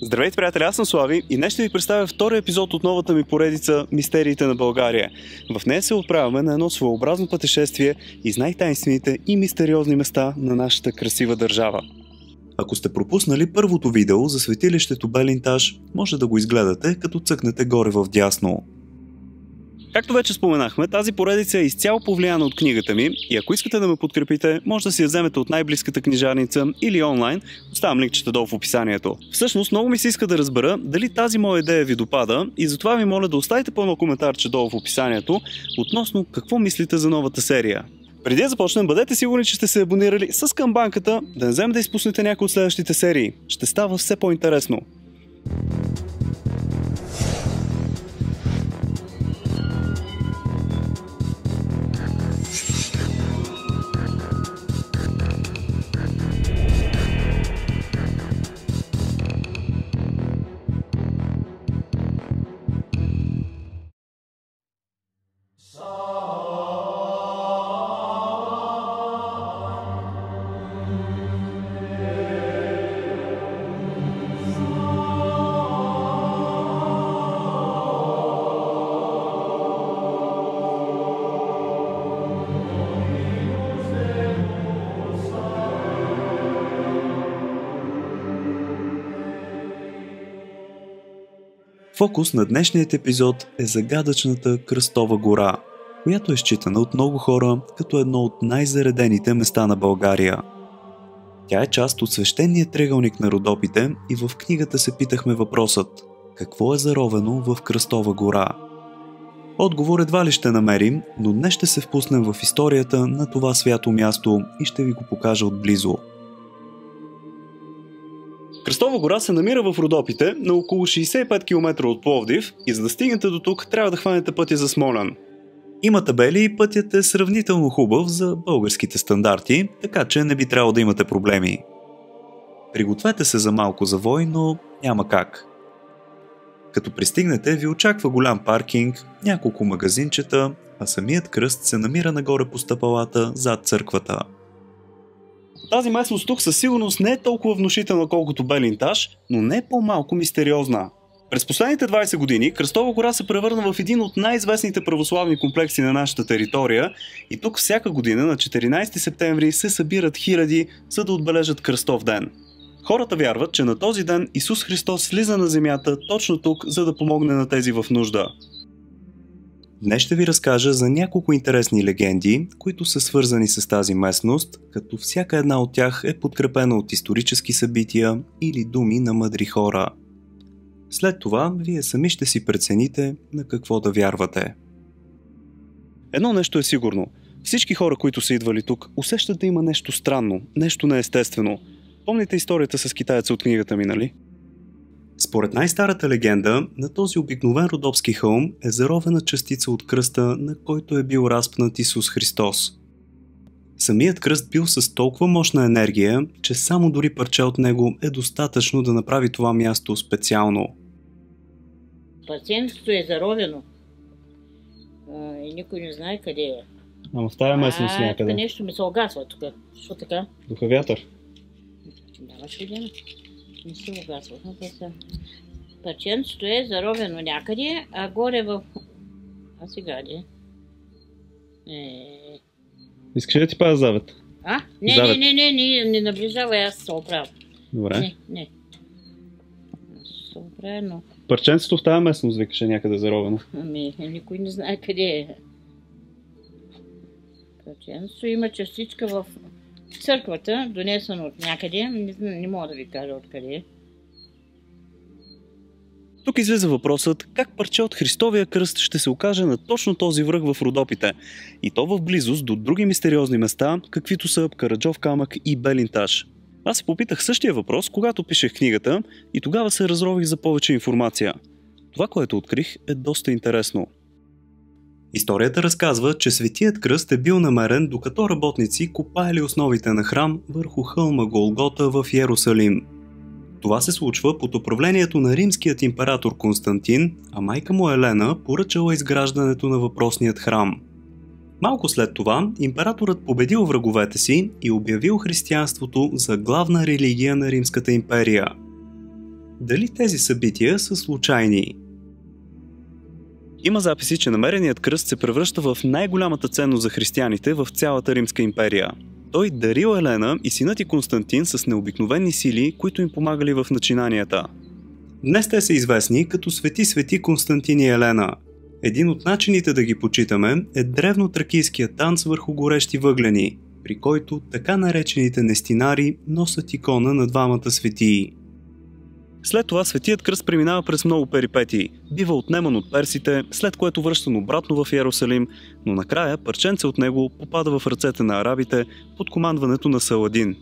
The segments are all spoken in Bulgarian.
Здравейте, приятели, аз съм Слави и днес ще ви представя втори епизод от новата ми поредица "Мистериите на България". В нея се отправяме на едно своеобразно пътешествие из най-тайнствените и мистериозни места на нашата красива държава. Ако сте пропуснали първото видео за светилището Белинтаж, може да го изгледате, като цъкнете горе в дясно. Както вече споменахме, тази поредица е изцяло повлияна от книгата ми и ако искате да ме подкрепите, може да си я вземете от най-близката книжарница или онлайн, оставам линкчета долу в описанието. Всъщност много ми се иска да разбера дали тази моя идея ви допада и затова ви моля да оставите по едно коментарче долу в описанието относно какво мислите за новата серия. Преди да започнем, бъдете сигурни, че сте се абонирали с камбанката, да не вземете да изпуснете някои от следващите серии. Ще става все по-интересно. Фокус на днешният епизод е загадъчната Кръстова гора, която е считана от много хора като едно от най-заредените места на България. Тя е част от свещения триъгълник на Родопите и в книгата се питахме въпросът: какво е заровено в Кръстова гора? Отговор едва ли ще намерим, но днес ще се впуснем в историята на това свято място и ще ви го покажа отблизо. Кръстова гора се намира в Родопите, на около 65 км от Пловдив, и за да стигнете до тук, трябва да хванете пътя за Смолян. Има табели и пътят е сравнително хубав за българските стандарти, така че не би трябвало да имате проблеми. Пригответе се за малко завой, но няма как. Като пристигнете, ви очаква голям паркинг, няколко магазинчета, а самият кръст се намира нагоре по стъпалата зад църквата. Тази местност тук със сигурност не е толкова внушителна колкото Белинтаж, но не по-малко мистериозна. През последните 20 години Кръстова гора се превърна в един от най-известните православни комплекси на нашата територия и тук всяка година на 14 септември се събират хиляди, за да отбележат Кръстов ден. Хората вярват, че на този ден Исус Христос слиза на земята точно тук, за да помогне на тези в нужда. Днес ще ви разкажа за няколко интересни легенди, които са свързани с тази местност, като всяка една от тях е подкрепена от исторически събития или думи на мъдри хора. След това вие сами ще си прецените на какво да вярвате. Едно нещо е сигурно. Всички хора, които са идвали тук, усещат да има нещо странно, нещо неестествено. Помните историята с китаеца от книгата ми, нали? Според най-старата легенда, на този обикновен родопски хълм е заровена частица от кръста, на който е бил разпнат Исус Христос. Самият кръст бил с толкова мощна енергия, че само дори парче от него е достатъчно да направи това място специално. Пациентството е заровено и никой не знае къде е. Ама в тая местност някъде. Нещо ми се огасва тук. Що така? Духа вятър. Даваш ли? Не се огасва. Пациентството е заровено някъде, а горе в... А сега ли? Искаш ли да ти пазя завет? А? Не наближавай, аз се оправя. Добре. Не. Се оправя, но... Парченцето в тази местност, викаше, някъде заровено. Ами, никой не знае къде е. Свещенство има частичка в църквата, донесена от някъде, не мога да ви кажа откъде. Тук излиза въпросът как парче от Христовия кръст ще се окаже на точно този връх в Родопите, и то в близост до други мистериозни места, каквито са Караджов камък и Белинташ. Аз се попитах същия въпрос, когато пишех книгата, и тогава се разрових за повече информация. Това, което открих, е доста интересно. Историята разказва, че Светият кръст е бил намерен, докато работници копаели основите на храм върху хълма Голгота в Йерусалим. Това се случва под управлението на римският император Константин, а майка му Елена поръчала изграждането на въпросният храм. Малко след това императорът победил враговете си и обявил християнството за главна религия на Римската империя. Дали тези събития са случайни? Има записи, че намереният кръст се превръща в най-голямата ценност за християните в цялата Римска империя. Той дарил Елена и синът й Константин с необикновени сили, които им помагали в начинанията. Днес те са известни като Свети Константин и Елена. Един от начините да ги почитаме е древно-тракийският танц върху горещи въглени, при който така наречените нестинари носят икона на двамата светии. След това Светият кръст преминава през много перипетии, бива отнеман от персите, след което връщан обратно в Йерусалим, но накрая парченце от него попада в ръцете на арабите под командването на Саладин.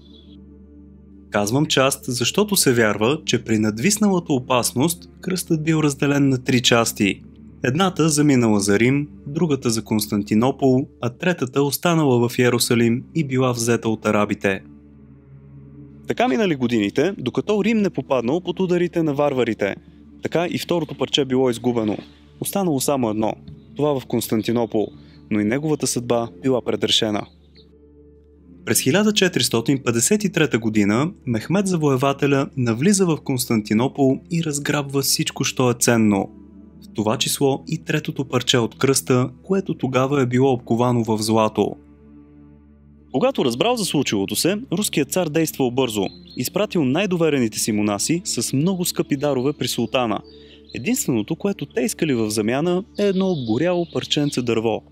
Казвам част, защото се вярва, че при надвисналата опасност кръстът бил разделен на 3 части. Едната заминала за Рим, другата за Константинопол, а третата останала в Йерусалим и била взета от арабите. Така минали годините, докато Рим не попаднал под ударите на варварите. Така и второто парче било изгубено. Останало само едно. Това в Константинопол, но и неговата съдба била предрешена. През 1453 година Мехмед Завоевателя навлиза в Константинопол и разграбва всичко, що е ценно. В това число и третото парче от кръста, което тогава е било обковано в злато. Когато разбрал за случилото се, руският цар действал бързо. Изпратил най-доверените си монаси с много скъпи дарове при султана. Единственото, което те искали в замяна, е едно обгоряло парченце дърво.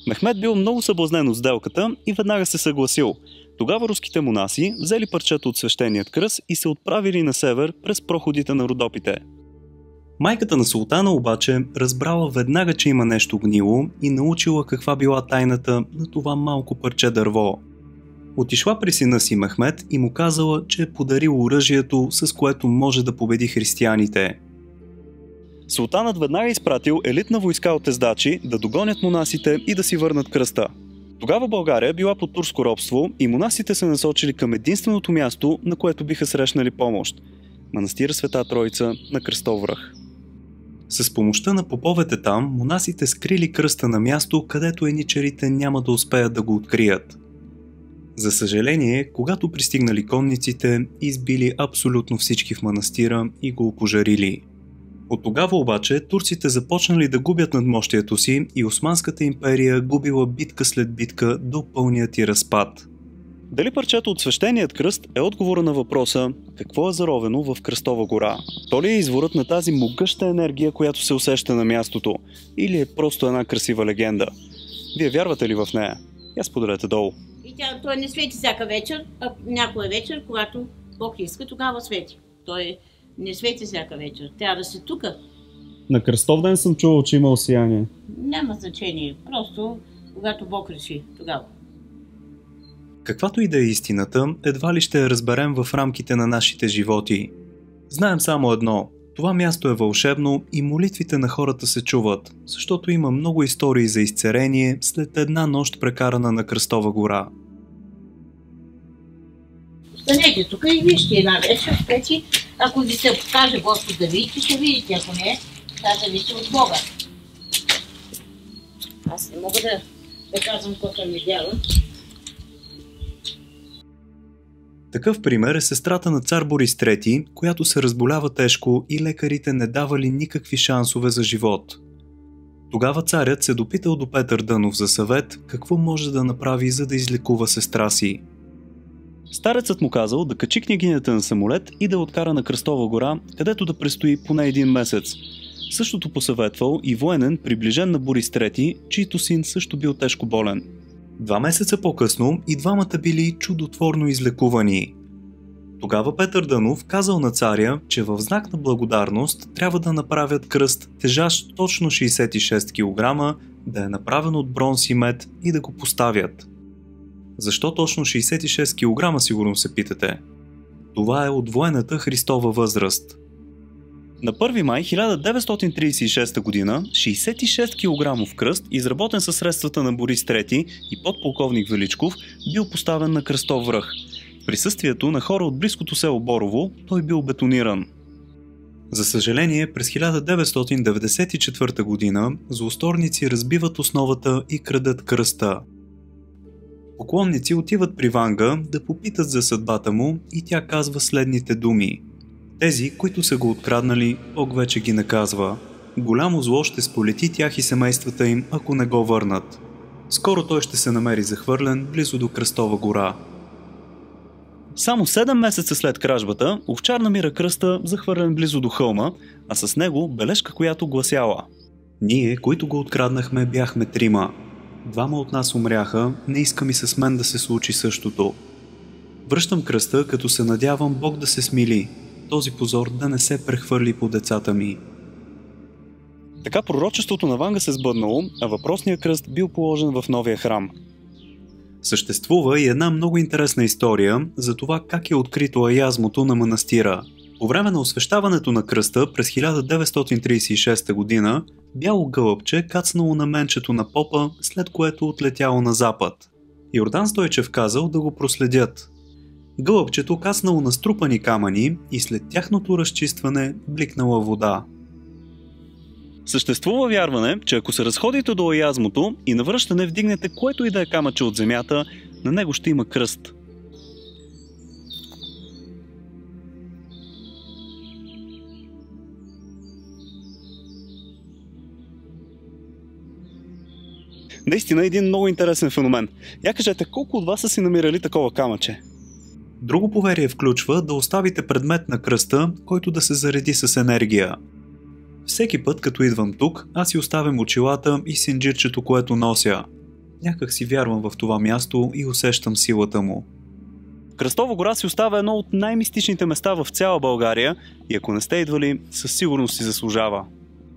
Мехмед бил много съблазнен от сделката и веднага се съгласил. Тогава руските монаси взели парчето от свещеният кръст и се отправили на север през проходите на Родопите. Майката на султана обаче разбрала веднага, че има нещо гнило и научила каква била тайната на това малко парче дърво. Отишла при сина си Мехмед и му казала, че е подарил оръжието, с което може да победи християните. Султанът веднага изпратил елитна войска от ездачи да догонят монасите и да си върнат кръста. Тогава България била под турско робство и монасите се насочили към единственото място, на което биха срещнали помощ – манастира Света Троица на Кръстов връх. С помощта на поповете там, монасите скрили кръста на място, където еничарите няма да успеят да го открият. За съжаление, когато пристигнали конниците, избили абсолютно всички в манастира и го опожарили. От тогава обаче турците започнали да губят надмощието си и Османската империя губила битка след битка до пълният й разпад. Дали парчето от свещеният кръст е отговора на въпроса какво е заровено в Кръстова гора? То ли е изворът на тази могъща енергия, която се усеща на мястото? Или е просто една красива легенда? Вие вярвате ли в нея? Я споделете долу. И той не свети всяка вечер, а някоя вечер, когато Бог иска, тогава свети. Той не свети всяка вечер. Трябва да се тука. На Кръстов ден съм чувал, че има сияние. Няма значение. Просто когато Бог реши, тогава. Каквато и да е истината, едва ли ще я разберем в рамките на нашите животи. Знаем само едно. Това място е вълшебно и молитвите на хората се чуват, защото има много истории за изцерение след една нощ прекарана на Кръстова гора. Останете тук и вижте една вечер, пети. Ако ви се покаже Господ да видите, ще видите. Ако не, това зависи от Бога. Аз не мога да казвам какво съм видяла. Такъв пример е сестрата на цар Борис III, която се разболява тежко и лекарите не давали никакви шансове за живот. Тогава царят се допитал до Петър Дънов за съвет какво може да направи, за да излекува сестра си. Старецът му казал да качи княгинята на самолет и да откара на Кръстова гора, където да престои поне 1 месец. Същото посъветвал и военен, приближен на Борис III, чийто син също бил тежко болен. 2 месеца по-късно и двамата били чудотворно излекувани. Тогава Петър Дънов казал на царя, че в знак на благодарност трябва да направят кръст, тежащ точно 66 кг, да е направен от бронз и мед и да го поставят. Защо точно 66 кг, сигурно се питате? Това е удвоената Христова възраст. На 1 май 1936 г. 66 кг кръст, изработен със средствата на Борис III и подполковник Величков, бил поставен на кръстов връх. В присъствието на хора от близкото село Борово той бил бетониран. За съжаление, през 1994 г. злосторници разбиват основата и крадат кръста. Поклонници отиват при Ванга да попитат за съдбата му и тя казва следните думи. Тези, които са го откраднали, Бог вече ги наказва. Голямо зло ще сполети тях и семействата им, ако не го върнат. Скоро той ще се намери захвърлен близо до Кръстова гора. Само 7 месеца след кражбата, овчар намира кръста захвърлен близо до хълма, а с него бележка, която гласяла: ние, които го откраднахме, бяхме 3. 2 от нас умряха, не искам и с мен да се случи същото. Връщам кръста, като се надявам Бог да се смили, този позор да не се прехвърли по децата ми. Така пророчеството на Ванга се сбъднало, а въпросният кръст бил положен в новия храм. Съществува и една много интересна история за това как е открито аязмото на манастира. По време на освещаването на кръста през 1936 г. бяло гълъбче кацнало на менчето на попа, след което отлетяло на запад. Йордан Стойчев казал да го проследят. Гълъбчето кацнало на струпани камъни и след тяхното разчистване бликнала вода. Съществува вярване, че ако се разходите до аязмото и на връщане вдигнете което и да е камъче от земята, на него ще има кръст. Наистина един много интересен феномен. Я кажете, колко от вас са си намирали такова камъче? Друго поверие включва да оставите предмет на кръста, който да се зареди с енергия. Всеки път, като идвам тук, аз си оставям очилата и синджирчето, което нося. Някак си вярвам в това място и усещам силата му. Кръстова гора си остава едно от най-мистичните места в цяла България и ако не сте идвали, със сигурност си заслужава.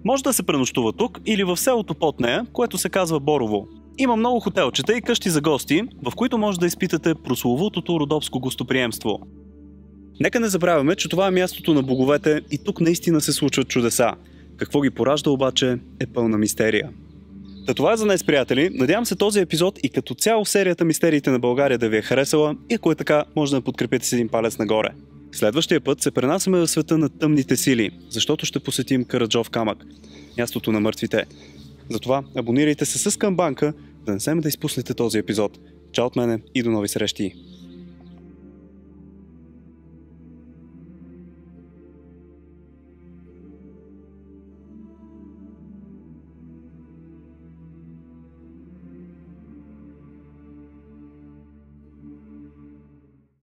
Може да се пренощува тук или в селото под нея, което се казва Борово. Има много хотелчета и къщи за гости, в които може да изпитате прословутото родопско гостоприемство. Нека не забравяме, че това е мястото на боговете и тук наистина се случват чудеса. Какво ги поражда обаче е пълна мистерия. Та това е за днес, приятели. Надявам се този епизод и като цяло серията Мистериите на България да ви е харесала и ако е така, може да подкрепите с един палец нагоре. Следващия път се пренасяме в света на тъмните сили, защото ще посетим Караджов камък, мястото на мъртвите. Затова абонирайте се с камбанка, да не се да изпуснете този епизод. Чао от мене и до нови срещи!